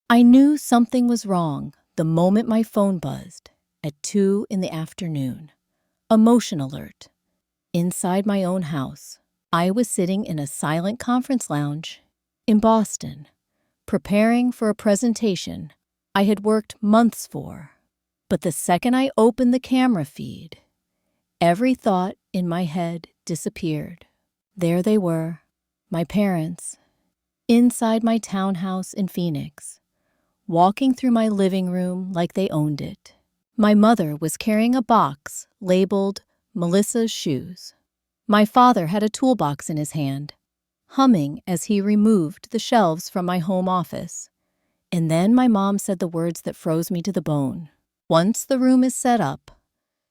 I knew something was wrong the moment my phone buzzed at 2 in the afternoon. A motion alert. Inside my own house, I was sitting in a silent conference lounge in Boston, preparing for a presentation I had worked months for. But the second I opened the camera feed, every thought in my head disappeared. There they were, my parents, inside my townhouse in Phoenix, walking through my living room like they owned it. My mother was carrying a box labeled Melissa's shoes. My father had a toolbox in his hand, humming as he removed the shelves from my home office. And then my mom said the words that froze me to the bone. Once the room is set up,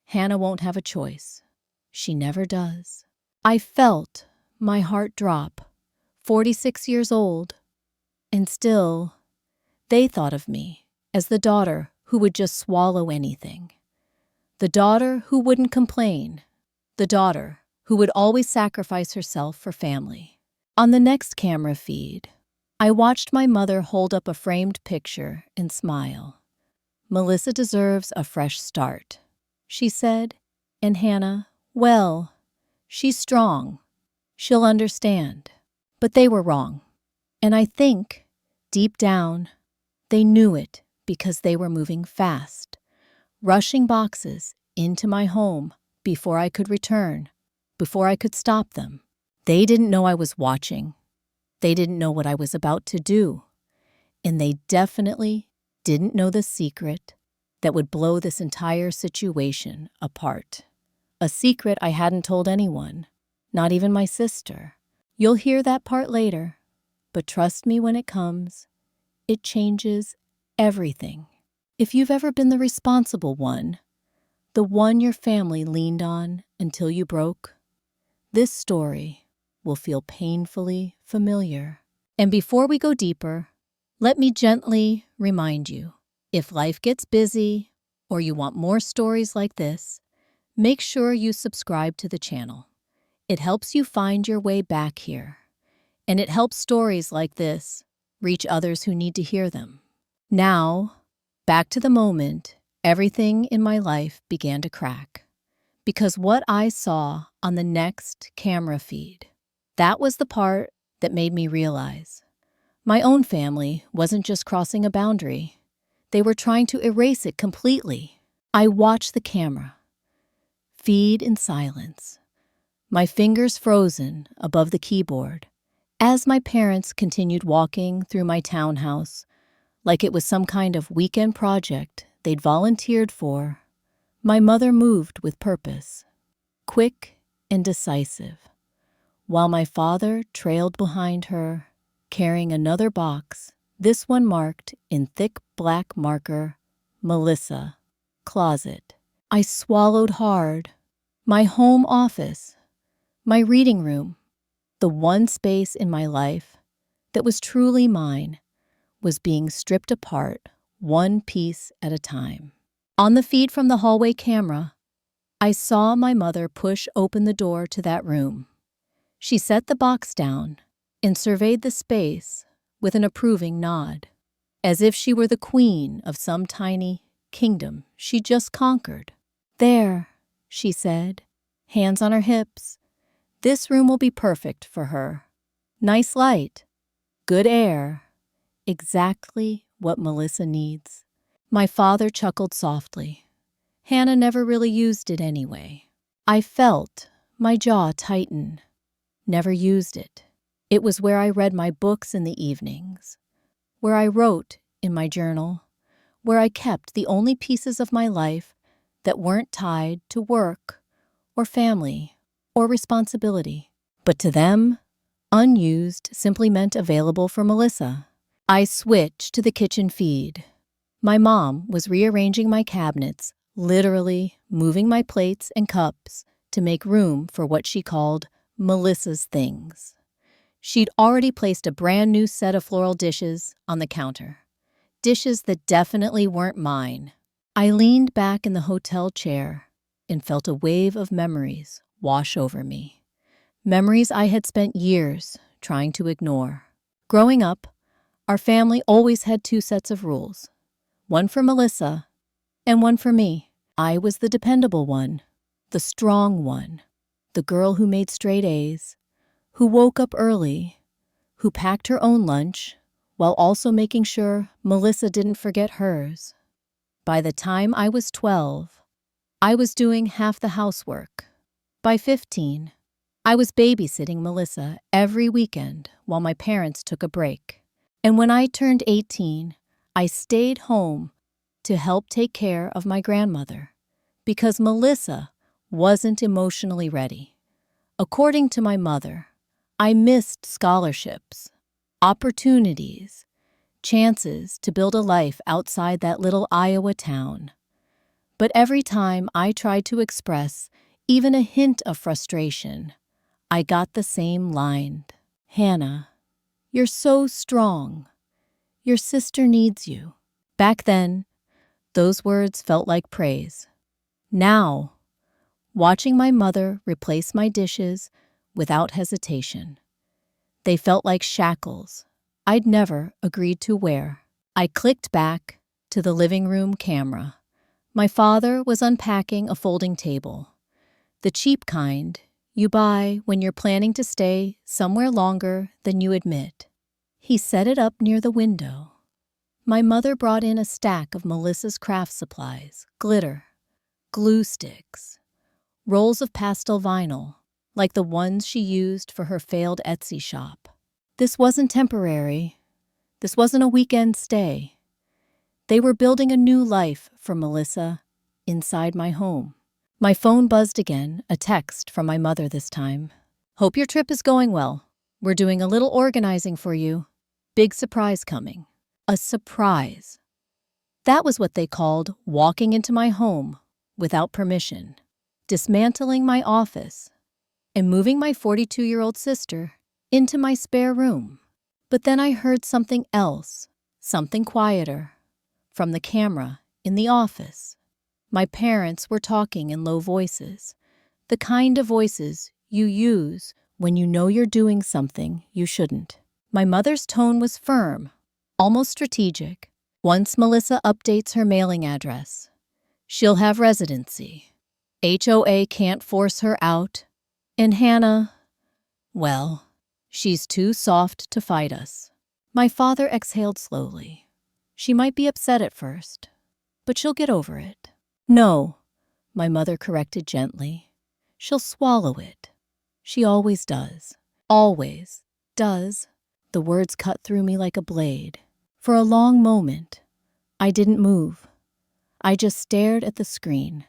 Hannah won't have a choice. She never does. I felt my heart drop. 46 years old. And still, they thought of me as the daughter who would just swallow anything. The daughter who wouldn't complain. The daughter who would always sacrifice herself for family. On the next camera feed, I watched my mother hold up a framed picture and smile. Melissa deserves a fresh start, she said, and Hannah, well, she's strong. She'll understand. But they were wrong. And I think, deep down, they knew it because they were moving fast, rushing boxes into my home before I could return, before I could stop them. They didn't know I was watching. They didn't know what I was about to do. And they definitely didn't know the secret that would blow this entire situation apart. A secret I hadn't told anyone, not even my sister. You'll hear that part later, but trust me when it comes, it changes everything. If you've ever been the responsible one, the one your family leaned on until you broke, this story will feel painfully familiar. And before we go deeper, let me gently remind you, if life gets busy or you want more stories like this, make sure you subscribe to the channel. It helps you find your way back here, and it helps stories like this reach others who need to hear them. Now, back to the moment everything in my life began to crack, because what I saw on the next camera feed, that was the part that made me realize my own family wasn't just crossing a boundary. They were trying to erase it completely. I watched the camera feed in silence, my fingers frozen above the keyboard, as my parents continued walking through my townhouse like it was some kind of weekend project they'd volunteered for. My mother moved with purpose, quick and decisive, while my father trailed behind her, carrying another box, this one marked in thick black marker, Melissa, closet. I swallowed hard. My home office, my reading room, the one space in my life that was truly mine, was being stripped apart, one piece at a time. On the feed from the hallway camera, I saw my mother push open the door to that room. She set the box down and surveyed the space with an approving nod, as if she were the queen of some tiny kingdom she just conquered. There, she said, hands on her hips. This room will be perfect for her. Nice light, good air, exactly what Melissa needs. My father chuckled softly. Hannah never really used it anyway. I felt my jaw tighten. Never used it. It was where I read my books in the evenings, where I wrote in my journal, where I kept the only pieces of my life that weren't tied to work or family or responsibility. But to them, unused simply meant available for Melissa. I switched to the kitchen feed. My mom was rearranging my cabinets, literally moving my plates and cups to make room for what she called Melissa's things. She'd already placed a brand new set of floral dishes on the counter. Dishes that definitely weren't mine. I leaned back in the hotel chair and felt a wave of memories wash over me. Memories I had spent years trying to ignore. Growing up, Our family always had two sets of rules, one for Melissa and one for me. I was the dependable one, the strong one, the girl who made straight A's, who woke up early, who packed her own lunch while also making sure Melissa didn't forget hers. By the time I was 12, I was doing half the housework. By 15, I was babysitting Melissa every weekend while my parents took a break. And when I turned 18, I stayed home to help take care of my grandmother because Melissa wasn't emotionally ready. According to my mother, I missed scholarships, opportunities, chances to build a life outside that little Iowa town. But every time I tried to express even a hint of frustration, I got the same line. Hannah, you're so strong. Your sister needs you. Back then, those words felt like praise. Now, watching my mother replace my dishes without hesitation, they felt like shackles I'd never agreed to wear. I clicked back to the living room camera. My father was unpacking a folding table, the cheap kind you buy when you're planning to stay somewhere longer than you admit. He set it up near the window. My mother brought in a stack of Melissa's craft supplies, glitter, glue sticks, rolls of pastel vinyl, like the ones she used for her failed Etsy shop. This wasn't temporary. This wasn't a weekend stay. They were building a new life for Melissa inside my home. My phone buzzed again, a text from my mother this time. Hope your trip is going well. We're doing a little organizing for you. Big surprise coming. A surprise. That was what they called walking into my home without permission, dismantling my office, and moving my 42-year-old sister into my spare room. But then I heard something else, something quieter, from the camera in the office. My parents were talking in low voices, the kind of voices you use when you know you're doing something you shouldn't. My mother's tone was firm, almost strategic. Once Melissa updates her mailing address, she'll have residency. HOA can't force her out. And Hannah, well, she's too soft to fight us. My father exhaled slowly. She might be upset at first, but she'll get over it. No, my mother corrected gently. She'll swallow it. She always does. Always does. The words cut through me like a blade. For a long moment, I didn't move. I just stared at the screen,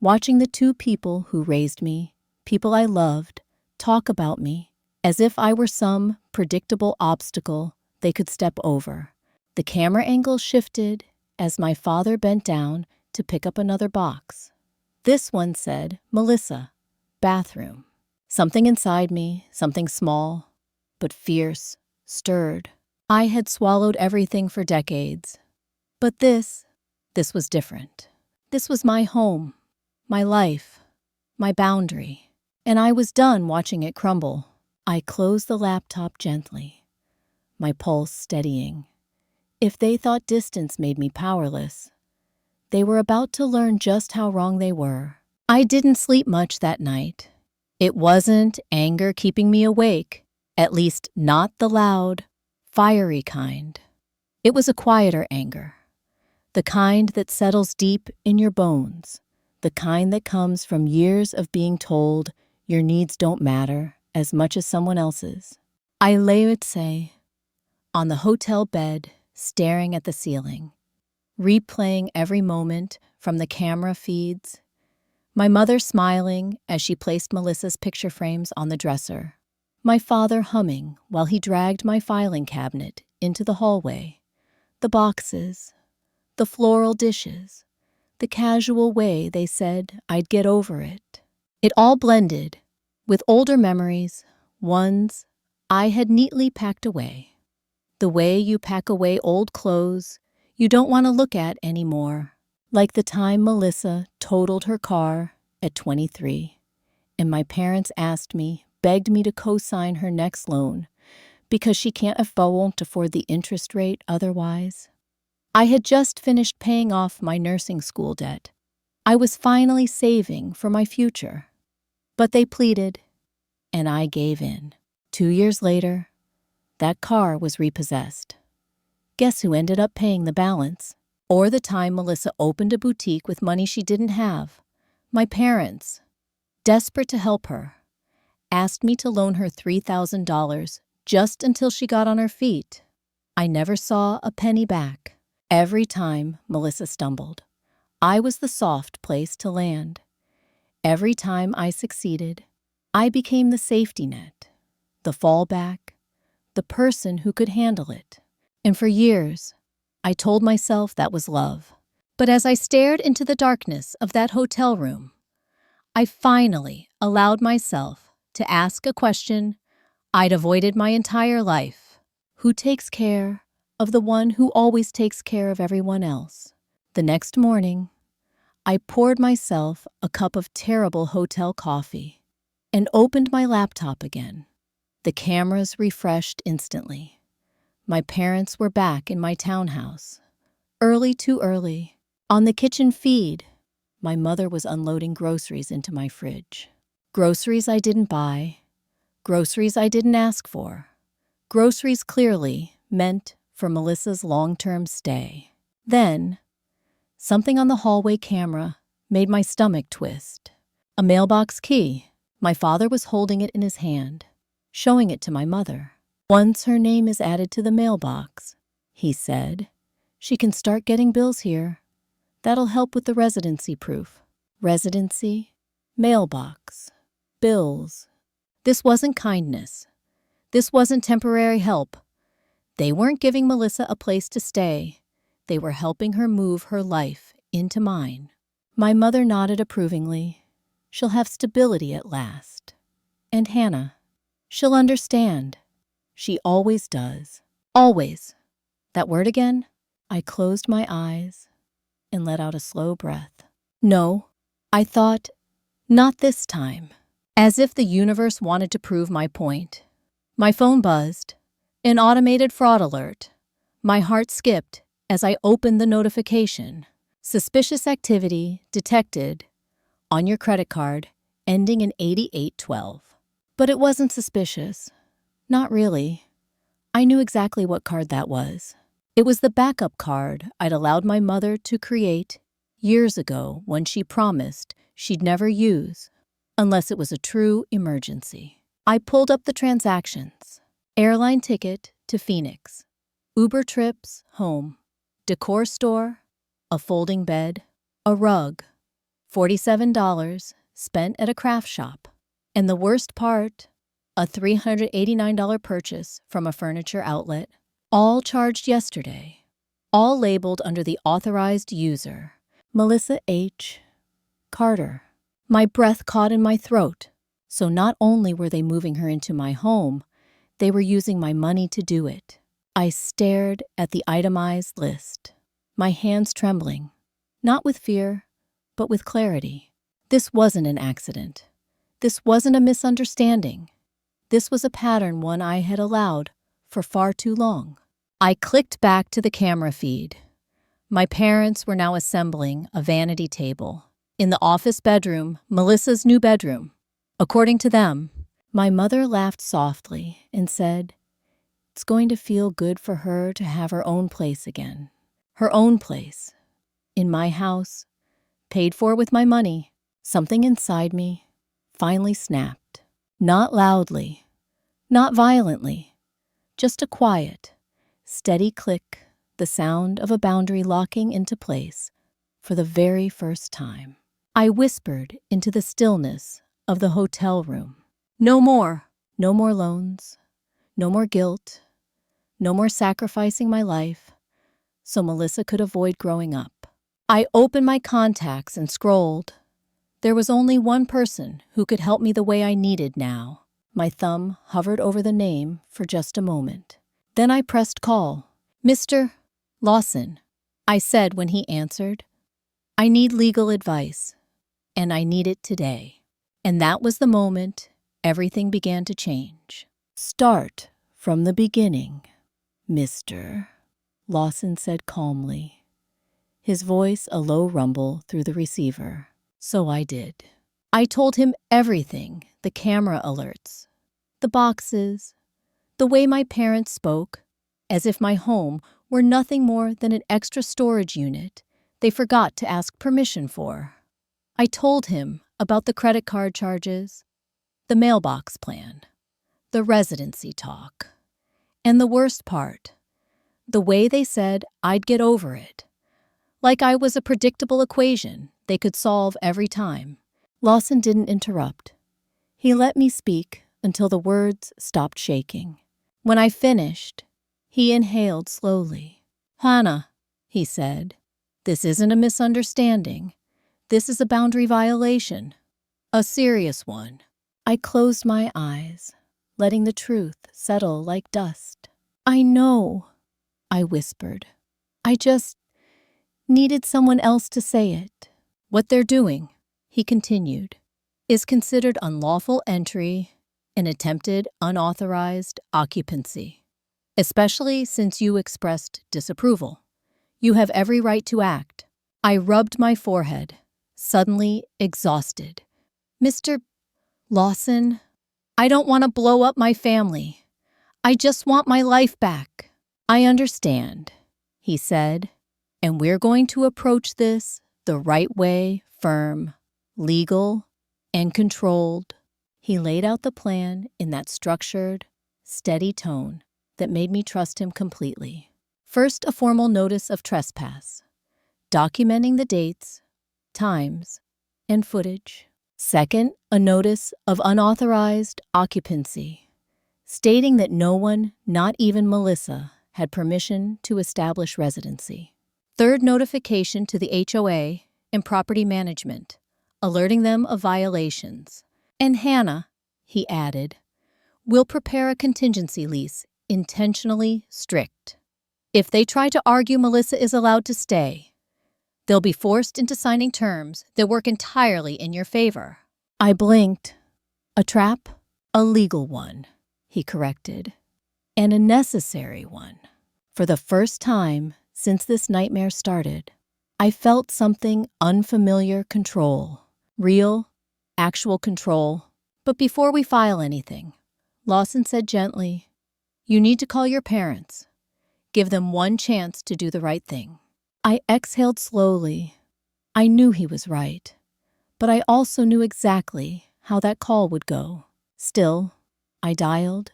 watching the two people who raised me, people I loved, talk about me as if I were some predictable obstacle they could step over. The camera angle shifted as my father bent down to pick up another box. This one said, Melissa, bathroom. Something inside me, something small, but fierce, stirred. I had swallowed everything for decades. But this was different. This was my home, my life, my boundary. And I was done watching it crumble. I closed the laptop gently, my pulse steadying. If they thought distance made me powerless, they were about to learn just how wrong they were. I didn't sleep much that night. It wasn't anger keeping me awake, at least not the loud, fiery kind. It was a quieter anger, the kind that settles deep in your bones, the kind that comes from years of being told your needs don't matter as much as someone else's. I lay at say, on the hotel bed, staring at the ceiling, replaying every moment from the camera feeds, my mother smiling as she placed Melissa's picture frames on the dresser, my father humming while he dragged my filing cabinet into the hallway, the boxes, the floral dishes, the casual way they said I'd get over it. It all blended with older memories, ones I had neatly packed away. The way you pack away old clothes you don't want to look at anymore, like the time Melissa totaled her car at 23, and my parents begged me to co-sign her next loan because she won't afford the interest rate otherwise. I had just finished paying off my nursing school debt. I was finally saving for my future. But they pleaded, and I gave in. 2 years later, that car was repossessed. Guess who ended up paying the balance? Or the time Melissa opened a boutique with money she didn't have. My parents, desperate to help her, asked me to loan her $3,000 just until she got on her feet. I never saw a penny back. Every time Melissa stumbled, I was the soft place to land. Every time I succeeded, I became the safety net, the fallback, the person who could handle it. And for years, I told myself that was love. But as I stared into the darkness of that hotel room, I finally allowed myself to ask a question I'd avoided my entire life. Who takes care of the one who always takes care of everyone else? The next morning, I poured myself a cup of terrible hotel coffee and opened my laptop again. The cameras refreshed instantly. My parents were back in my townhouse. Early, too early. On the kitchen feed, my mother was unloading groceries into my fridge. Groceries I didn't buy. Groceries I didn't ask for. Groceries clearly meant for Melissa's long-term stay. Then, something on the hallway camera made my stomach twist. A mailbox key. My father was holding it in his hand, showing it to my mother. Once her name is added to the mailbox, he said, she can start getting bills here. That'll help with the residency proof. Residency, mailbox, bills. This wasn't kindness. This wasn't temporary help. They weren't giving Melissa a place to stay. They were helping her move her life into mine. My mother nodded approvingly. She'll have stability at last. And Hannah, she'll understand. She always does. Always. That word again? I closed my eyes and let out a slow breath. No, I thought, not this time. As if the universe wanted to prove my point. My phone buzzed. An automated fraud alert. My heart skipped as I opened the notification. Suspicious activity detected on your credit card ending in 8812. But it wasn't suspicious. Not really. I knew exactly what card that was. It was the backup card I'd allowed my mother to create years ago when she promised she'd never use unless it was a true emergency. I pulled up the transactions. Airline ticket to Phoenix. Uber trips home. Decor store. A folding bed. A rug. $47 spent at a craft shop. And the worst part, a $389 purchase from a furniture outlet. All charged yesterday. All labeled under the authorized user, Melissa H. Carter. My breath caught in my throat. So not only were they moving her into my home, they were using my money to do it. I stared at the itemized list, my hands trembling, not with fear, but with clarity. This wasn't an accident. This wasn't a misunderstanding. This was a pattern one I had allowed for far too long. I clicked back to the camera feed. My parents were now assembling a vanity table in the office bedroom, Melissa's new bedroom. According to them, my mother laughed softly and said, "It's going to feel good for her to have her own place again. Her own place. In my house, paid for with my money." Something inside me finally snapped. Not loudly, not violently, just a quiet, steady click, the sound of a boundary locking into place for the very first time. I whispered into the stillness of the hotel room. No more. No more loans. No more guilt. No more sacrificing my life so Melissa could avoid growing up. I opened my contacts and scrolled. There was only one person who could help me the way I needed now. My thumb hovered over the name for just a moment. Then I pressed call. "Mr. Lawson," I said when he answered. "I need legal advice, and I need it today." And that was the moment everything began to change. Start From the beginning, Mr. Lawson said calmly, his voice a low rumble through the receiver. So I did. I told him everything, the camera alerts, the boxes, the way my parents spoke, as if my home were nothing more than an extra storage unit they forgot to ask permission for. I told him about the credit card charges, the mailbox plan, the residency talk, and the worst part, the way they said I'd get over it, like I was a predictable equation they could solve every time. Lawson didn't interrupt. He let me speak until the words stopped shaking. When I finished, he inhaled slowly. "Hannah," he said, "this isn't a misunderstanding. This is a boundary violation. A serious one." I closed my eyes, letting the truth settle like dust. "I know," I whispered. "I just needed someone else to say it." "What they're doing," he continued, "is considered unlawful entry and attempted unauthorized occupancy. Especially since you expressed disapproval. You have every right to act." I rubbed my forehead, suddenly exhausted. "Mr. Lawson, I don't want to blow up my family. I just want my life back." "I understand," he said, "and we're going to approach this the right way, firm, legal, and controlled." He laid out the plan in that structured, steady tone that made me trust him completely. First, a formal notice of trespass, documenting the dates, times, and footage. Second, a notice of unauthorized occupancy, stating that no one, not even Melissa, had permission to establish residency. Third, notification to the HOA and property management, alerting them of violations. "And Hannah," he added, "will prepare a contingency lease intentionally strict. If they try to argue Melissa is allowed to stay, they'll be forced into signing terms that work entirely in your favor." I blinked. "A trap? A legal one," he corrected, "and a necessary one." For the first time since this nightmare started, I felt something unfamiliar control. Real, actual control. "But before we file anything," Lawson said gently, "you need to call your parents. Give them one chance to do the right thing." I exhaled slowly. I knew he was right, but I also knew exactly how that call would go. Still, I dialed,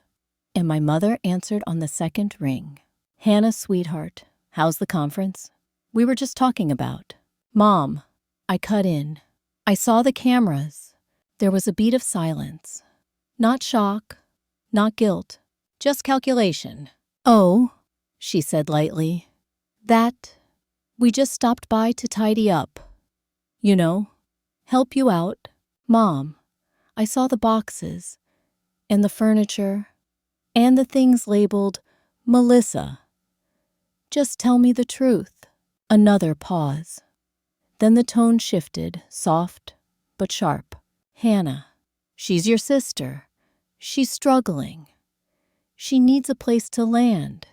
and my mother answered on the second ring. "Hannah, sweetheart, how's the conference?" "We were just talking about." "Mom," I cut in. I saw the cameras. There was a beat of silence. Not shock, not guilt, just calculation. "Oh," she said lightly, we just stopped by to tidy up. You know, help you out." "Mom, I saw the boxes, and the furniture, and the things labeled Melissa. Just tell me the truth." Another pause. Then the tone shifted, soft but sharp. "Hannah, she's your sister. She's struggling. She needs a place to land.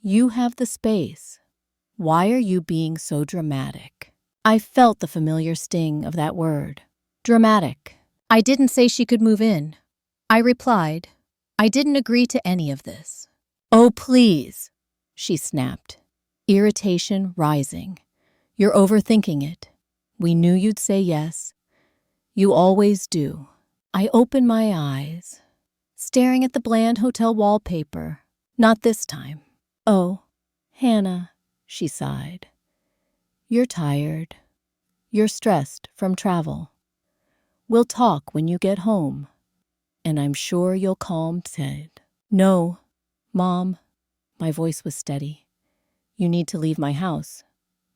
You have the space. Why are you being so dramatic?" I felt the familiar sting of that word. Dramatic. "I didn't say she could move in," I replied. "I didn't agree to any of this." "Oh, please," she snapped, irritation rising. "You're overthinking it. We knew you'd say yes. You always do." I opened my eyes, staring at the bland hotel wallpaper. Not this time. "Oh, Hannah," she sighed. "You're tired. You're stressed from travel. We'll talk when you get home, and I'm sure you'll calm down." "No, Mom," my voice was steady. "You need to leave my house.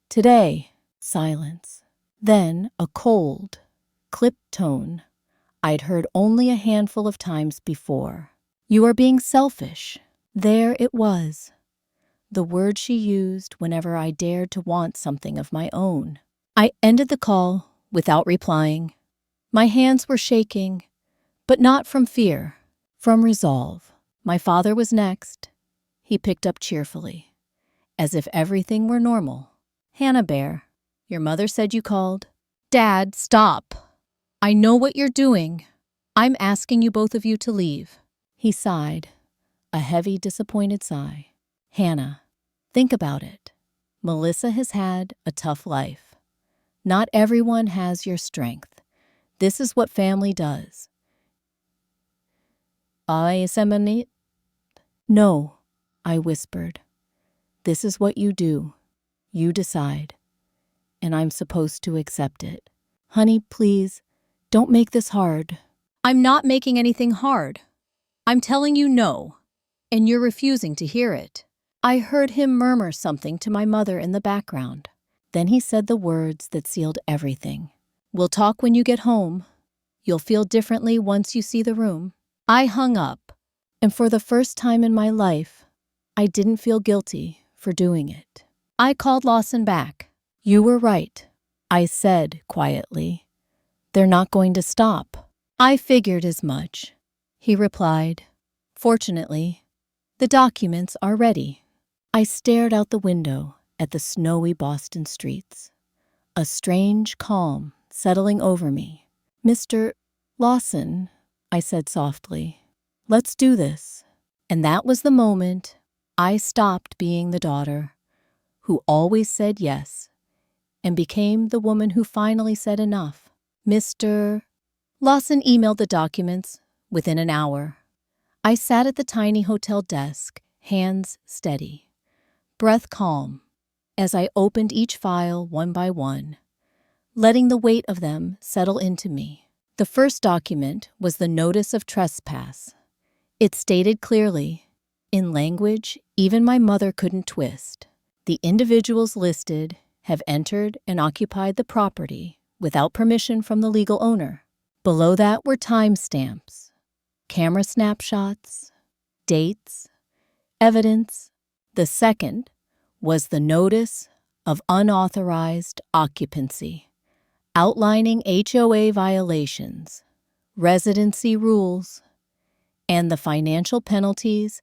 Today." Silence. Then a cold, clipped tone I'd heard only a handful of times before. "You are being selfish." There it was. The word she used whenever I dared to want something of my own. I ended the call without replying. My hands were shaking, but not from fear, from resolve. My father was next. He picked up cheerfully, as if everything were normal. Hannah Bear, your mother said you called. Dad, stop. I know what you're doing. I'm asking you both of you to leave. He sighed, a heavy, disappointed sigh. Hannah, think about it. Melissa has had a tough life. Not everyone has your strength. This is what family does. I seminate? No, I whispered. This is what you do. You decide. And I'm supposed to accept it. Honey, please, don't make this hard. I'm not making anything hard. I'm telling you no, and you're refusing to hear it. I heard him murmur something to my mother in the background. Then he said the words that sealed everything. We'll talk when you get home. You'll feel differently once you see the room. I hung up, and for the first time in my life, I didn't feel guilty for doing it. I called Lawson back. You were right, I said quietly. They're not going to stop. I figured as much, he replied. Fortunately, the documents are ready. I stared out the window at the snowy Boston streets, a strange calm settling over me. Mr. Lawson, I said softly, let's do this. And that was the moment I stopped being the daughter who always said yes and became the woman who finally said enough. Mr. Lawson emailed the documents within an hour. I sat at the tiny hotel desk, hands steady, breath calm, as I opened each file one by one, letting the weight of them settle into me. The first document was the notice of trespass. It stated clearly, in language even my mother couldn't twist, the individuals listed have entered and occupied the property without permission from the legal owner. Below that were timestamps, camera snapshots, dates, evidence. The second was the notice of unauthorized occupancy, outlining HOA violations, residency rules, and the financial penalties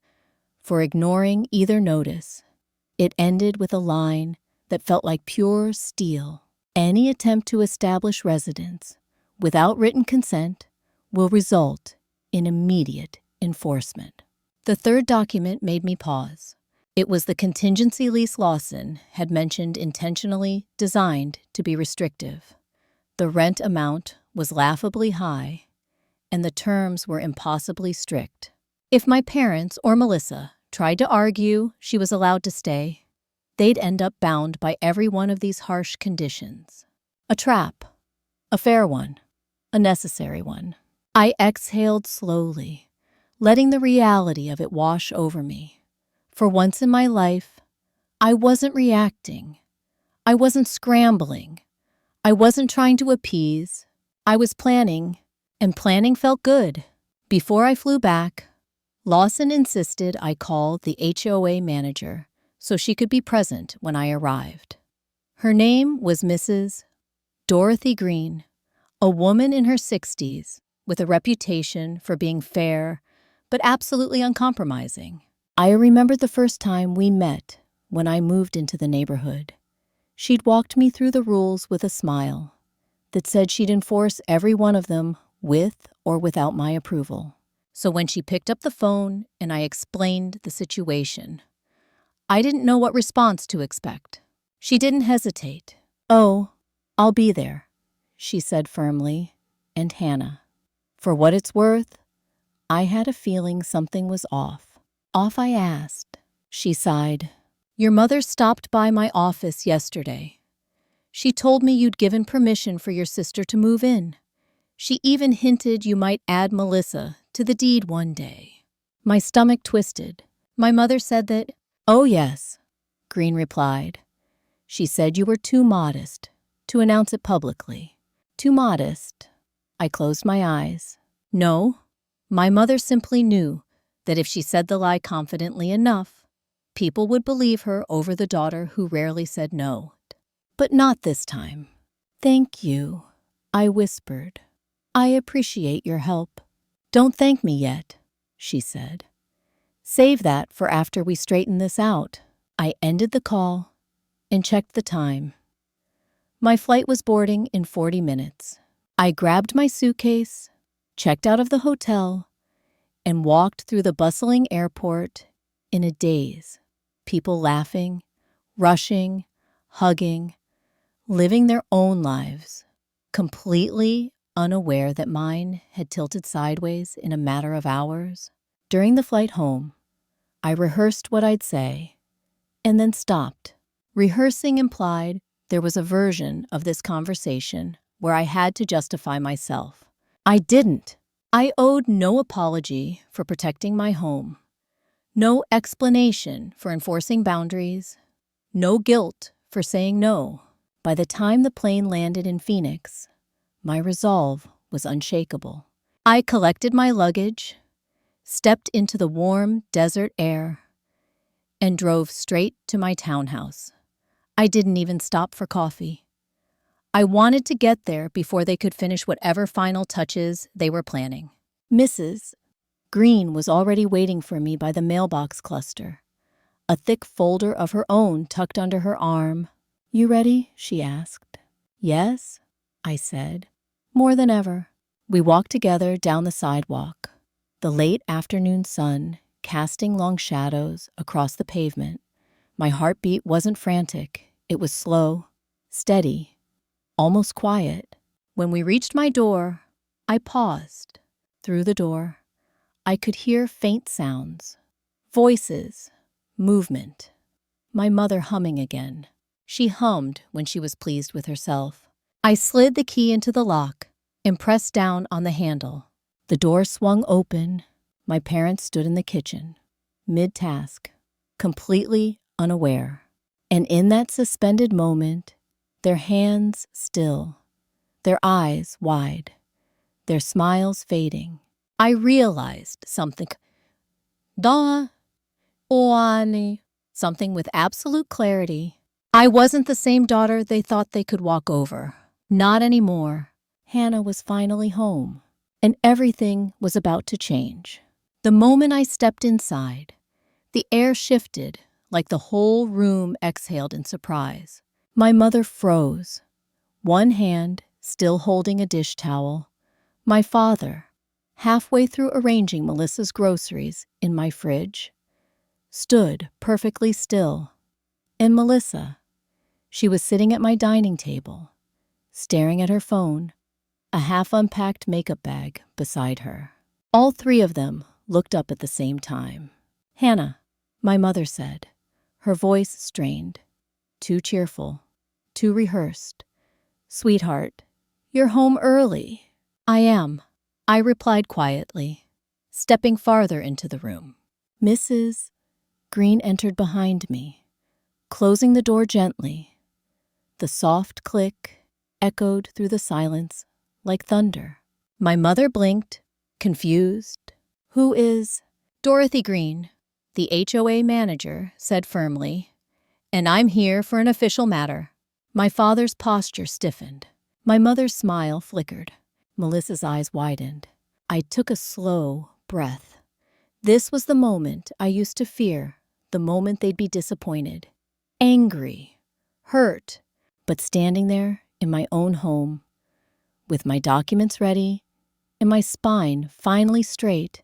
for ignoring either notice. It ended with a line that felt like pure steel. Any attempt to establish residence without written consent will result in immediate enforcement. The third document made me pause. It was the contingency lease Lawson had mentioned, intentionally designed to be restrictive. The rent amount was laughably high, and the terms were impossibly strict. If my parents or Melissa tried to argue she was allowed to stay, they'd end up bound by every one of these harsh conditions. A trap. A fair one. A necessary one. I exhaled slowly, letting the reality of it wash over me. For once in my life, I wasn't reacting. I wasn't scrambling. I wasn't trying to appease. I was planning, and planning felt good. Before I flew back, Lawson insisted I call the HOA manager so she could be present when I arrived. Her name was Mrs. Dorothy Green, a woman in her 60s with a reputation for being fair but absolutely uncompromising. I remembered the first time we met when I moved into the neighborhood. She'd walked me through the rules with a smile that said she'd enforce every one of them with or without my approval. So when she picked up the phone and I explained the situation, I didn't know what response to expect. She didn't hesitate. "Oh, I'll be there," she said firmly. And Hannah, for what it's worth, I had a feeling something was off. Off, I asked. She sighed. "Your mother stopped by my office yesterday. She told me you'd given permission for your sister to move in. She even hinted you might add Melissa to the deed one day." My stomach twisted. My mother said that, "Oh yes," Green replied. "She said you were too modest to announce it publicly." Too modest? I closed my eyes. No, my mother simply knew that if she said the lie confidently enough, people would believe her over the daughter who rarely said no. But not this time. "Thank you," I whispered. "I appreciate your help." "Don't thank me yet," she said. Save that for after we straighten this out. I ended the call and checked the time. My flight was boarding in 40 minutes. I grabbed my suitcase, checked out of the hotel, and walked through the bustling airport in a daze. People laughing, rushing, hugging, living their own lives, completely unaware that mine had tilted sideways in a matter of hours. During the flight home, I rehearsed what I'd say and then stopped. Rehearsing implied there was a version of this conversation where I had to justify myself. I didn't. I owed no apology for protecting my home, no explanation for enforcing boundaries, no guilt for saying no. By the time the plane landed in Phoenix, my resolve was unshakable. I collected my luggage, stepped into the warm desert air, and drove straight to my townhouse. I didn't even stop for coffee. I wanted to get there before they could finish whatever final touches they were planning. Mrs. Green was already waiting for me by the mailbox cluster, a thick folder of her own tucked under her arm. "You ready?" she asked. "Yes," I said, more than ever. We walked together down the sidewalk, the late afternoon sun casting long shadows across the pavement. My heartbeat wasn't frantic. It was slow, steady, almost quiet. When we reached my door, I paused. Through the door, I could hear faint sounds, voices, movement. My mother humming again. She hummed when she was pleased with herself. I slid the key into the lock and pressed down on the handle. The door swung open. My parents stood in the kitchen, mid-task, completely unaware. And in that suspended moment, their hands still, their eyes wide, their smiles fading, I realized something. Something with absolute clarity. I wasn't the same daughter they thought they could walk over. Not anymore. Hannah was finally home, and everything was about to change. The moment I stepped inside, the air shifted like the whole room exhaled in surprise. My mother froze, one hand still holding a dish towel. My father, halfway through arranging Melissa's groceries in my fridge, stood perfectly still. And Melissa, she was sitting at my dining table, staring at her phone, a half-unpacked makeup bag beside her. All three of them looked up at the same time. "Hannah," my mother said, her voice strained, too cheerful, too rehearsed. "Sweetheart, you're home early." "I am," I replied quietly, stepping farther into the room. Mrs. Green entered behind me, closing the door gently. The soft click echoed through the silence like thunder. My mother blinked, confused. "Who is—" "Dorothy Green," the HOA manager said firmly, "and I'm here for an official matter." My father's posture stiffened. My mother's smile flickered. Melissa's eyes widened. I took a slow breath. This was the moment I used to fear, the moment they'd be disappointed, angry, hurt, but standing there in my own home, with my documents ready and my spine finally straight,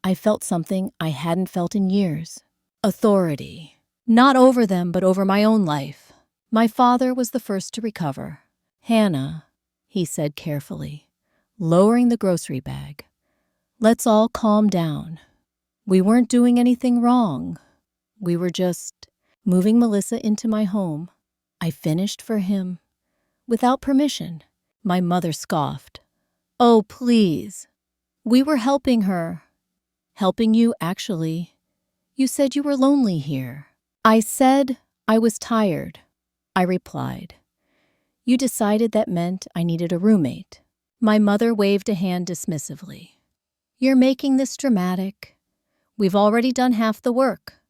I felt something I hadn't felt in years. Authority. Not over them, but over my own life. My father was the first to recover. "Hannah," he said carefully, lowering the grocery bag, "let's all calm down. We weren't doing anything wrong. We were just moving Melissa into my home. I finished for him, without permission." My mother scoffed. "Oh, please. We were helping her. Helping you, actually. You said you were lonely here." "I said I was tired," I replied. "You decided that meant I needed a roommate." My mother waved a hand dismissively. "You're making this dramatic. We've already done half the work.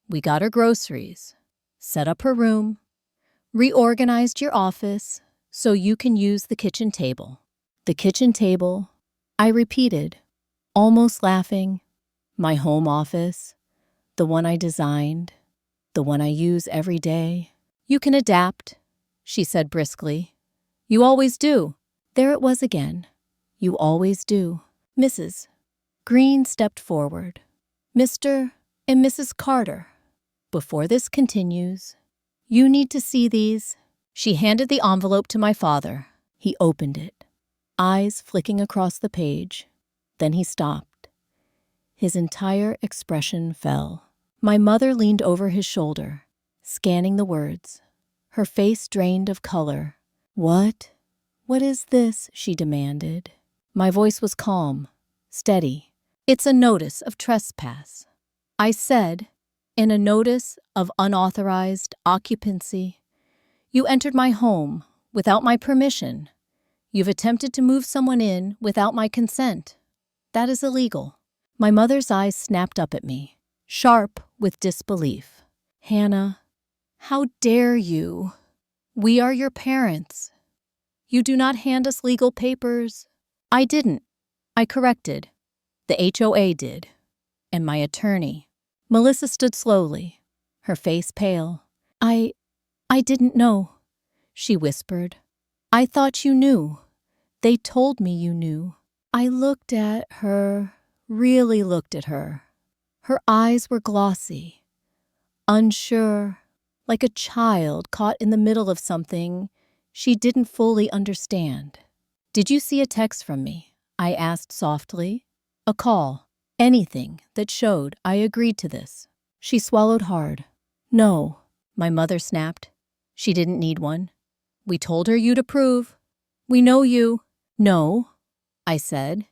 We got her groceries, set up her room, reorganized your office so you can use the kitchen table." "The kitchen table," I repeated, almost laughing. My home office, the one I designed, the one I use every day. You can adapt, she said briskly. You always do. There it was again. You always do. Mrs. Green stepped forward. Mr. and Mrs. Carter, before this continues, you need to see these. She handed the envelope to my father. He opened it, eyes flicking across the page. Then he stopped. His entire expression fell. My mother leaned over his shoulder, scanning the words, her face drained of color. What is this? She demanded. My voice was calm, steady. It's a notice of trespass. I said, in a notice of unauthorized occupancy. You entered my home without my permission. You've attempted to move someone in without my consent. That is illegal. My mother's eyes snapped up at me, sharp with disbelief. Hannah, how dare you? We are your parents. You do not hand us legal papers. I didn't. I corrected. The HOA did. And my attorney. Melissa stood slowly, her face pale. I didn't know, she whispered. I thought you knew. They told me you knew. I looked at her, really looked at her. Her eyes were glossy, unsure, like a child caught in the middle of something she didn't fully understand. Did you see a text from me? I asked softly. A call, anything that showed I agreed to this. She swallowed hard. No, my mother snapped. She didn't need one. We told her you'd approve. We know you. No, I said.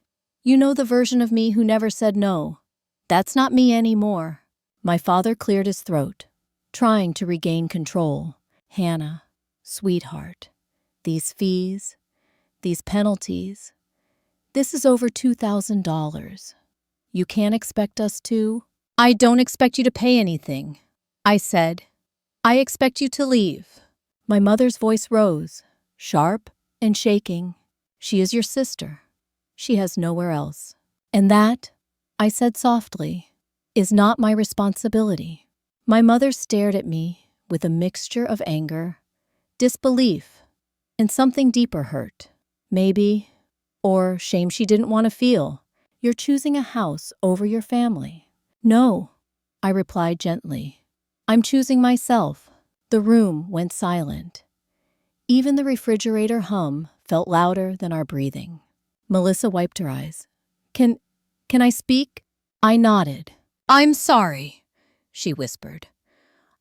You know the version of me who never said no. That's not me anymore. My father cleared his throat, trying to regain control. Hannah, sweetheart, these fees, these penalties, this is over $2,000. You can't expect us to. I don't expect you to pay anything, I said. I expect you to leave. My mother's voice rose, sharp and shaking. She is your sister. She has nowhere else. And that, I said softly, is not my responsibility. My mother stared at me with a mixture of anger, disbelief, and something deeper hurt. Maybe, or shame she didn't want to feel. You're choosing a house over your family. No, I replied gently. I'm choosing myself. The room went silent. Even the refrigerator hum felt louder than our breathing. Melissa wiped her eyes. Can I speak? I nodded. I'm sorry, she whispered.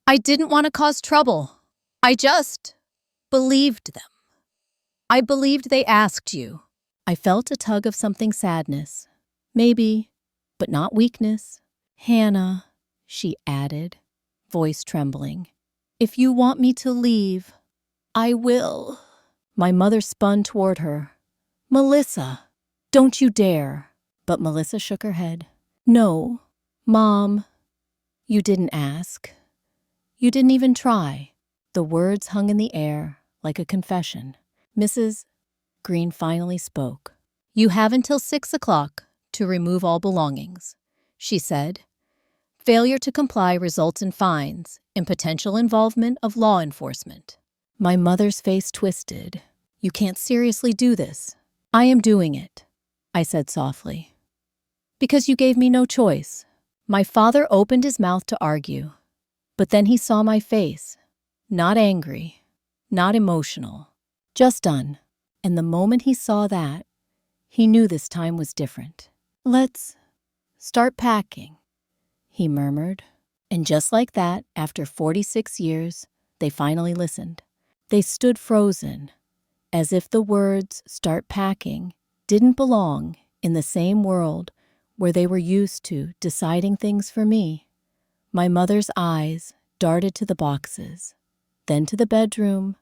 I didn't want to cause trouble. I just believed them. I believed they asked you. I felt a tug of something sadness. Maybe, but not weakness. Hannah, she added, voice trembling. If you want me to leave, I will. My mother spun toward her. Melissa, don't you dare. But Melissa shook her head. No, Mom, you didn't ask. You didn't even try. The words hung in the air like a confession. Mrs. Green finally spoke. You have until 6 o'clock to remove all belongings, she said. Failure to comply results in fines and potential involvement of law enforcement. My mother's face twisted. You can't seriously do this. I am doing it, I said softly. Because you gave me no choice. My father opened his mouth to argue, but then he saw my face. Not angry, not emotional, just done. And the moment he saw that, he knew this time was different. Let's start packing, he murmured. And just like that, after 46 years, they finally listened. They stood frozen, as if the words "start packing" didn't belong in the same world where they were used to deciding things for me. My mother's eyes darted to the boxes, then to the bedroom,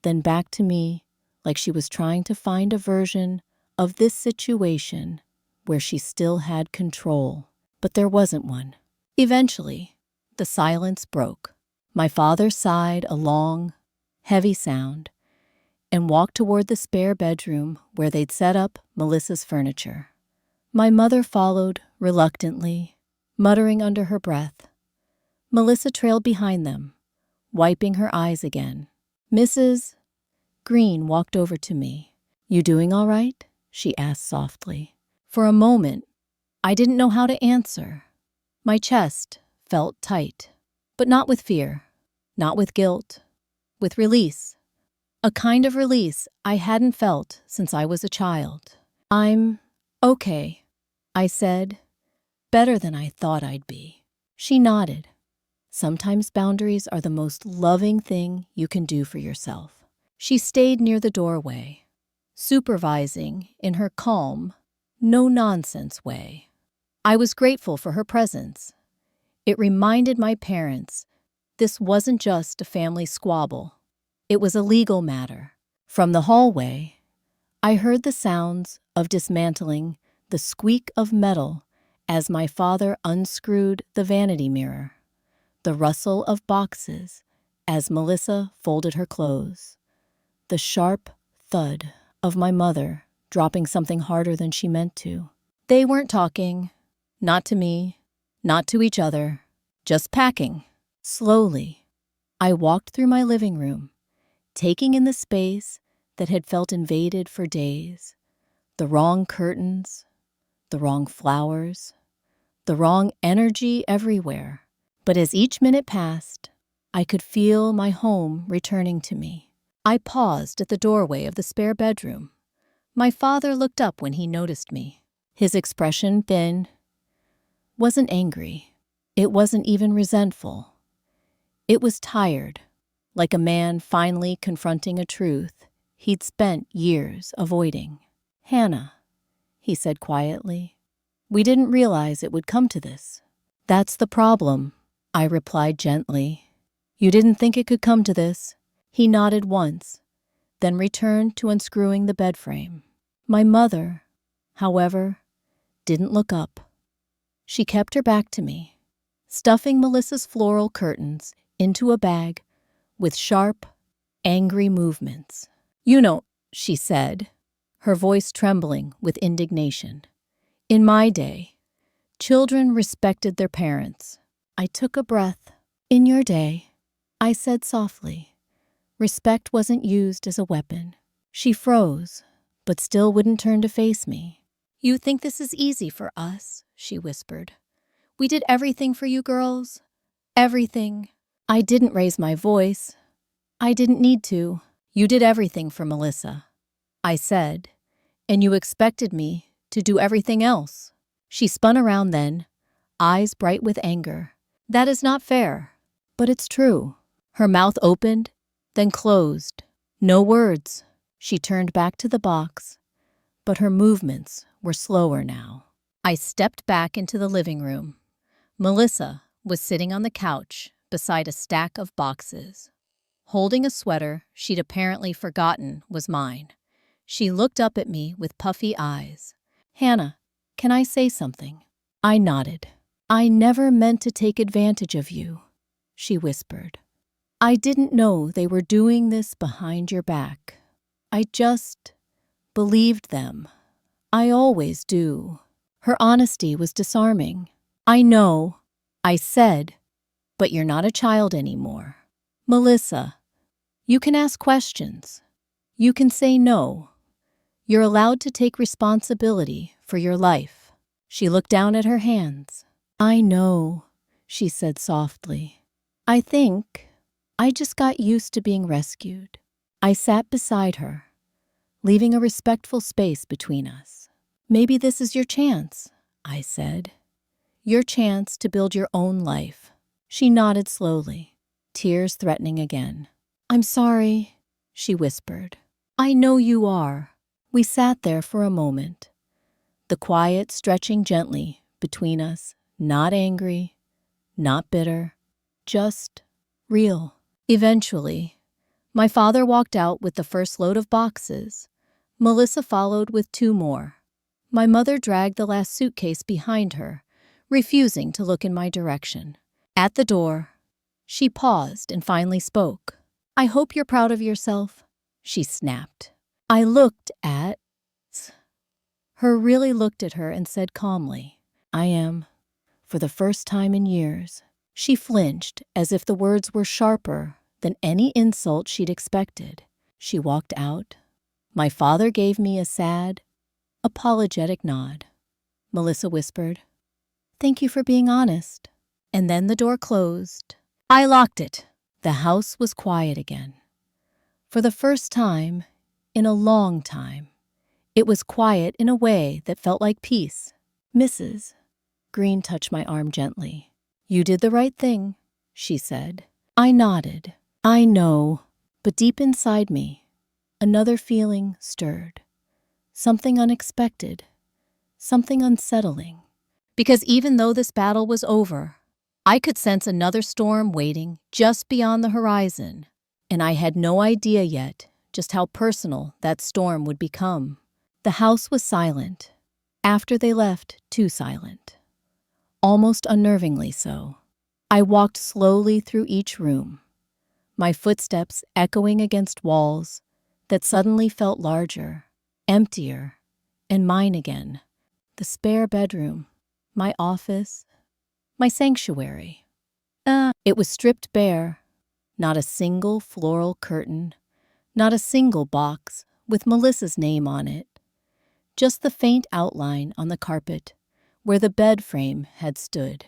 then back to me, like she was trying to find a version of this situation where she still had control. But there wasn't one. Eventually, the silence broke. My father sighed a long, heavy sound and walked toward the spare bedroom where they'd set up Melissa's furniture. My mother followed reluctantly, muttering under her breath. Melissa trailed behind them, wiping her eyes again. Mrs. Green walked over to me. "You doing all right?" she asked softly. For a moment, I didn't know how to answer. My chest felt tight, but not with fear, not with guilt, with release. A kind of release I hadn't felt since I was a child. "I'm okay," I said, "better than I thought I'd be." She nodded. Sometimes boundaries are the most loving thing you can do for yourself. She stayed near the doorway, supervising in her calm, no-nonsense way. I was grateful for her presence. It reminded my parents this wasn't just a family squabble. It was a legal matter. From the hallway, I heard the sounds of dismantling, the squeak of metal as my father unscrewed the vanity mirror, the rustle of boxes as Melissa folded her clothes, the sharp thud of my mother dropping something harder than she meant to. They weren't talking, not to me, not to each other, just packing. Slowly, I walked through my living room, taking in the space that had felt invaded for days. The wrong curtains, the wrong flowers, the wrong energy everywhere. But as each minute passed, I could feel my home returning to me. I paused at the doorway of the spare bedroom. My father looked up when he noticed me. His expression wasn't angry. It wasn't even resentful. It was tired, like a man finally confronting a truth he'd spent years avoiding. "Hannah," he said quietly, "we didn't realize it would come to this." "That's the problem," I replied gently. "You didn't think it could come to this?" He nodded once, then returned to unscrewing the bed frame. My mother, however, didn't look up. She kept her back to me, stuffing Melissa's floral curtains into a bag with sharp, angry movements. "You know," she said, her voice trembling with indignation, "in my day, children respected their parents." I took a breath. "In your day," I said softly, "respect wasn't used as a weapon." She froze, but still wouldn't turn to face me. "You think this is easy for us," she whispered. "We did everything for you girls. Everything." I didn't raise my voice. I didn't need to. "You did everything for Melissa," I said, "and you expected me to do everything else." She spun around then, eyes bright with anger. "That is not fair." "But it's true." Her mouth opened, then closed. No words. She turned back to the box, but her movements were slower now. I stepped back into the living room. Melissa was sitting on the couch beside a stack of boxes, holding a sweater she'd apparently forgotten was mine. She looked up at me with puffy eyes. "Hannah, can I say something?" I nodded. "I never meant to take advantage of you," she whispered. "I didn't know they were doing this behind your back. I just believed them. I always do." Her honesty was disarming. "I know," I said, "but you're not a child anymore. Melissa, you can ask questions. You can say no. You're allowed to take responsibility for your life." She looked down at her hands. "I know," she said softly. "I think I just got used to being rescued." I sat beside her, leaving a respectful space between us. "Maybe this is your chance," I said. "Your chance to build your own life." She nodded slowly, tears threatening again. "I'm sorry," she whispered. "I know you are." We sat there for a moment, the quiet stretching gently between us, not angry, not bitter, just real. Eventually, my father walked out with the first load of boxes. Melissa followed with 2 more. My mother dragged the last suitcase behind her, refusing to look in my direction. At the door, she paused and finally spoke. "I hope you're proud of yourself," she snapped. I looked at her, really looked at her and said calmly, "I am. For the first time in years, she flinched as if the words were sharper than any insult she'd expected. She walked out. My father gave me a sad, apologetic nod. Melissa whispered, "Thank you for being honest." And then the door closed. I locked it. The house was quiet again. For the first time in a long time, it was quiet in a way that felt like peace. "Mrs." Green touched my arm gently. "You did the right thing," she said. I nodded. "I know." But deep inside me, another feeling stirred. Something unexpected. Something unsettling. Because even though this battle was over, I could sense another storm waiting just beyond the horizon, and I had no idea yet just how personal that storm would become. The house was silent. After they left, too silent. Almost unnervingly so. I walked slowly through each room, my footsteps echoing against walls that suddenly felt larger, emptier, and mine again. The spare bedroom, my office, my sanctuary. It was stripped bare. Not a single floral curtain, not a single box with Melissa's name on it. Just the faint outline on the carpet where the bed frame had stood,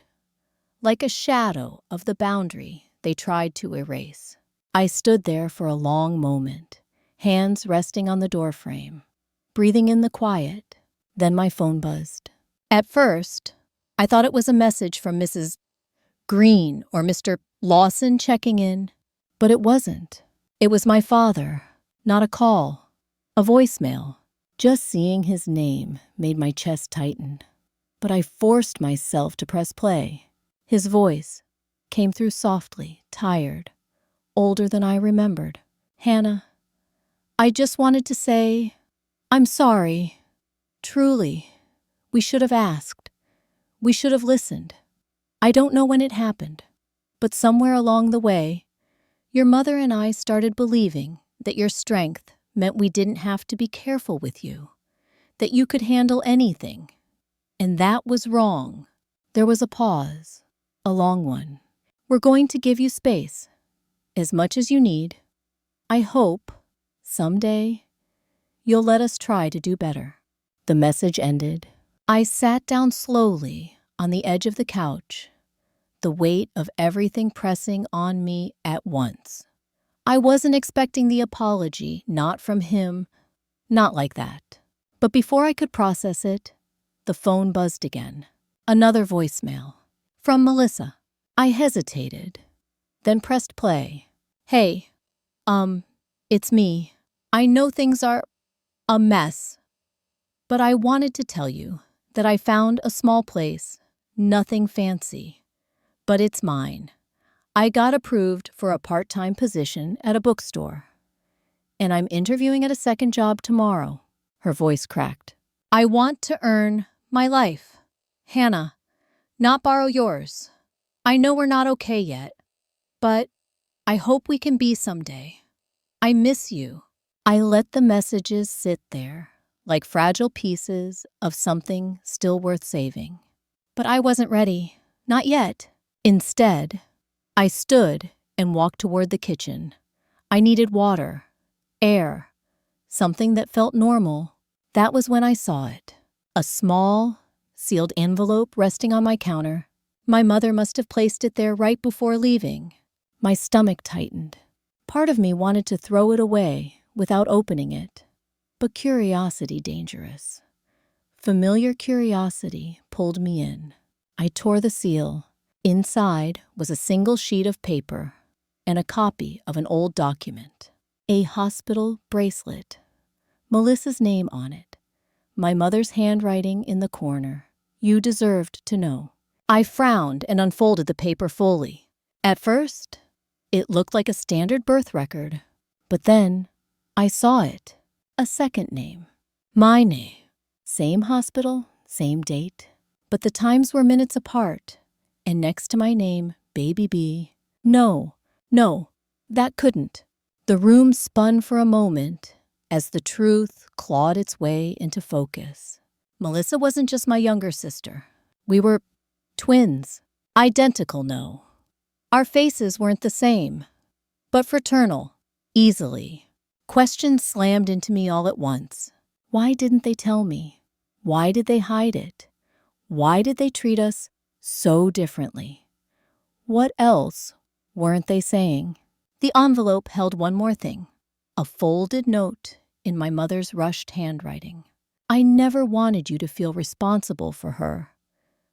like a shadow of the boundary they tried to erase. I stood there for a long moment, hands resting on the doorframe, breathing in the quiet. Then my phone buzzed. At first, I thought it was a message from Mrs. Green or Mr. Lawson checking in, but it wasn't. It was my father, not a call, a voicemail. Just seeing his name made my chest tighten, but I forced myself to press play. His voice came through softly, tired, older than I remembered. "Hannah, I just wanted to say, I'm sorry. Truly, we should have asked. We should have listened. I don't know when it happened, but somewhere along the way, your mother and I started believing that your strength meant we didn't have to be careful with you, that you could handle anything. And that was wrong." There was a pause, a long one. "We're going to give you space, as much as you need. I hope, someday, you'll let us try to do better." The message ended. I sat down slowly on the edge of the couch, the weight of everything pressing on me at once. I wasn't expecting the apology, not from him, not like that. But before I could process it, the phone buzzed again. Another voicemail. From Melissa. I hesitated, then pressed play. "Hey, it's me. I know things are a mess, but I wanted to tell you that I found a small place, nothing fancy, but it's mine. I got approved for a part-time position at a bookstore, and I'm interviewing at a second job tomorrow." Her voice cracked. "I want to earn my life. Hannah, not borrow yours. I know we're not okay yet, but I hope we can be someday. I miss you." I let the messages sit there, like fragile pieces of something still worth saving. But I wasn't ready. Not yet. Instead, I stood and walked toward the kitchen. I needed water, air, something that felt normal. That was when I saw it. A small, sealed envelope resting on my counter. My mother must have placed it there right before leaving. My stomach tightened. Part of me wanted to throw it away without opening it, but curiosity dangerous. Familiar curiosity pulled me in. I tore the seal. Inside was a single sheet of paper and a copy of an old document. A hospital bracelet. Melissa's name on it. My mother's handwriting in the corner. "You deserved to know." I frowned and unfolded the paper fully. At first, it looked like a standard birth record, but then I saw it. A second name. My name. Same hospital, same date, but the times were minutes apart, and next to my name, Baby B. No, that couldn't. The room spun for a moment as the truth clawed its way into focus. Melissa wasn't just my younger sister. We were Twins. Identical, no. Our faces weren't the same, but fraternal. Easily. Questions slammed into me all at once. Why didn't they tell me? Why did they hide it? Why did they treat us so differently? What else weren't they saying? The envelope held one more thing. A folded note in my mother's rushed handwriting. I never wanted you to feel responsible for her,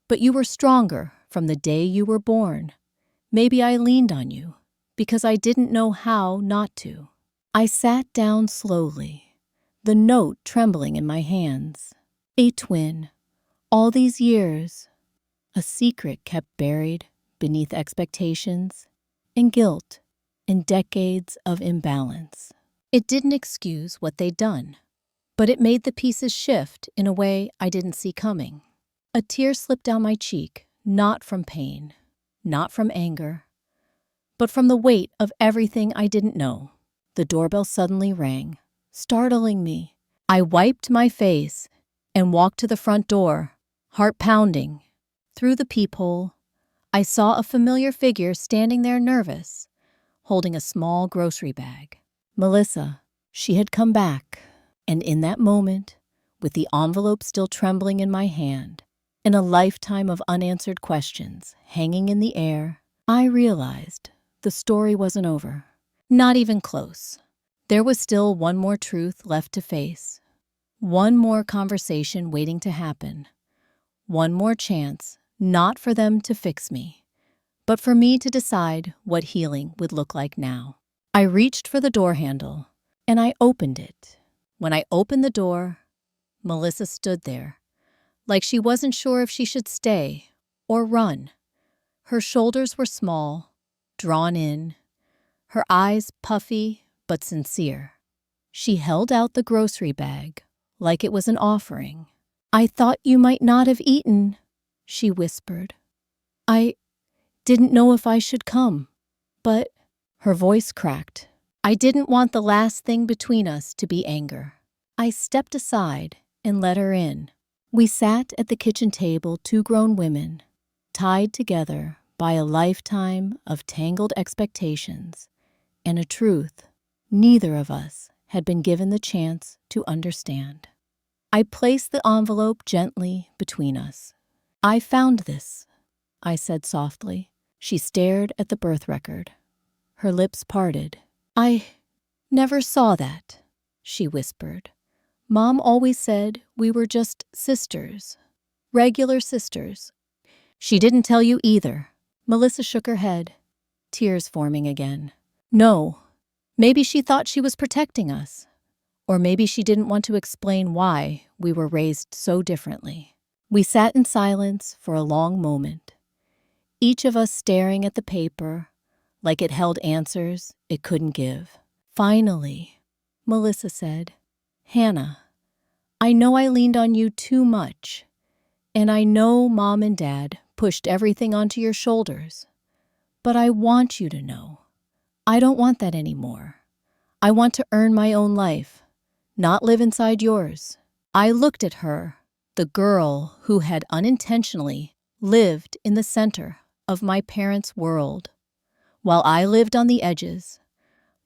but you were stronger from the day you were born. Maybe I leaned on you because I didn't know how not to. I sat down slowly, the note trembling in my hands. A twin. All these years, a secret kept buried beneath expectations and guilt and decades of imbalance. It didn't excuse what they'd done, but it made the pieces shift in a way I didn't see coming. A tear slipped down my cheek, not from pain, not from anger, but from the weight of everything I didn't know. The doorbell suddenly rang, startling me. I wiped my face and walked to the front door, heart pounding. Through the peephole, I saw a familiar figure standing there nervous, holding a small grocery bag. Melissa. She had come back, and in that moment, with the envelope still trembling in my hand, and a lifetime of unanswered questions hanging in the air, I realized the story wasn't over. Not even close. There was still one more truth left to face, one more conversation waiting to happen, one more chance not for them to fix me, but for me to decide what healing would look like now. I reached for the door handle, and I opened it. When I opened the door, Melissa stood there, like she wasn't sure if she should stay or run. Her shoulders were small, drawn in, her eyes puffy but sincere. She held out the grocery bag like it was an offering. "I thought you might not have eaten," she whispered. "I didn't know if I should come, but—" Her voice cracked. I didn't want the last thing between us to be anger. I stepped aside and let her in. We sat at the kitchen table, two grown women, tied together by a lifetime of tangled expectations and a truth neither of us had been given the chance to understand. I placed the envelope gently between us. "I found this," I said softly. She stared at the birth record. Her lips parted. "I never saw that," she whispered. "Mom always said we were just sisters, regular sisters." "She didn't tell you either." Melissa shook her head, tears forming again. "No, maybe she thought she was protecting us. Or maybe she didn't want to explain why we were raised so differently." We sat in silence for a long moment, each of us staring at the paper like it held answers it couldn't give. Finally, Melissa said, "Hannah, I know I leaned on you too much, and I know Mom and Dad pushed everything onto your shoulders, but I want you to know, I don't want that anymore. I want to earn my own life, not live inside yours." I looked at her, the girl who had unintentionally lived in the center of my parents' world, while I lived on the edges.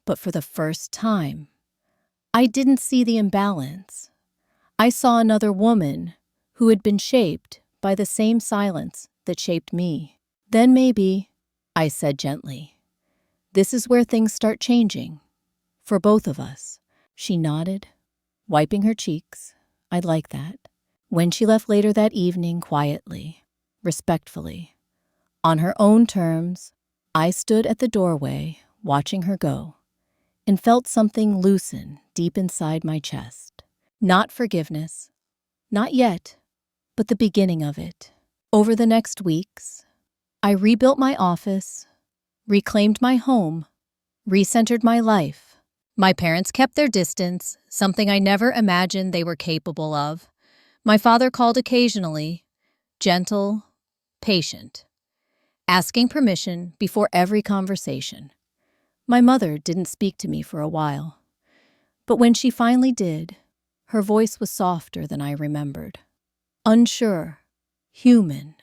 But for the first time, I didn't see the imbalance. I saw another woman who had been shaped by the same silence that shaped me. "Then maybe," I said gently, "this is where things start changing. For both of us." She nodded, wiping her cheeks. "I'd like that." When she left later that evening, quietly, respectfully, on her own terms, I stood at the doorway watching her go and felt something loosen deep inside my chest. Not forgiveness, not yet, but the beginning of it. Over the next weeks, I rebuilt my office, reclaimed my home, recentered my life. My parents kept their distance, something I never imagined they were capable of. My father called occasionally, gentle, patient, asking permission before every conversation. My mother didn't speak to me for a while, but when she finally did, her voice was softer than I remembered. Unsure, human,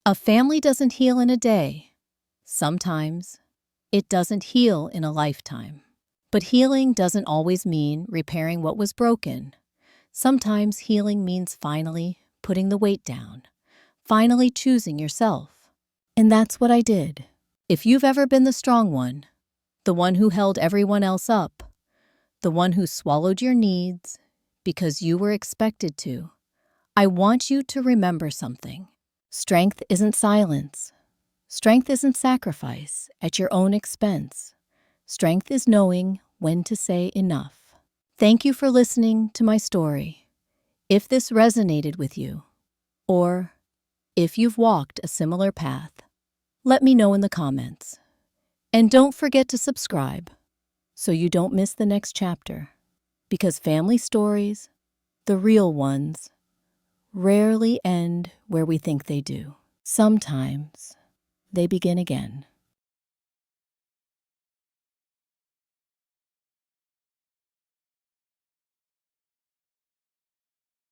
A family doesn't heal in a day. Sometimes it doesn't heal in a lifetime. But healing doesn't always mean repairing what was broken. Sometimes healing means finally putting the weight down, finally choosing yourself. And that's what I did. If you've ever been the strong one, the one who held everyone else up, the one who swallowed your needs because you were expected to, I want you to remember something. Strength isn't silence. Strength isn't sacrifice at your own expense. Strength is knowing when to say enough. Thank you for listening to my story. If this resonated with you, or if you've walked a similar path, let me know in the comments. And don't forget to subscribe so you don't miss the next chapter. Because family stories, the real ones, rarely end where we think they do. Sometimes they begin again.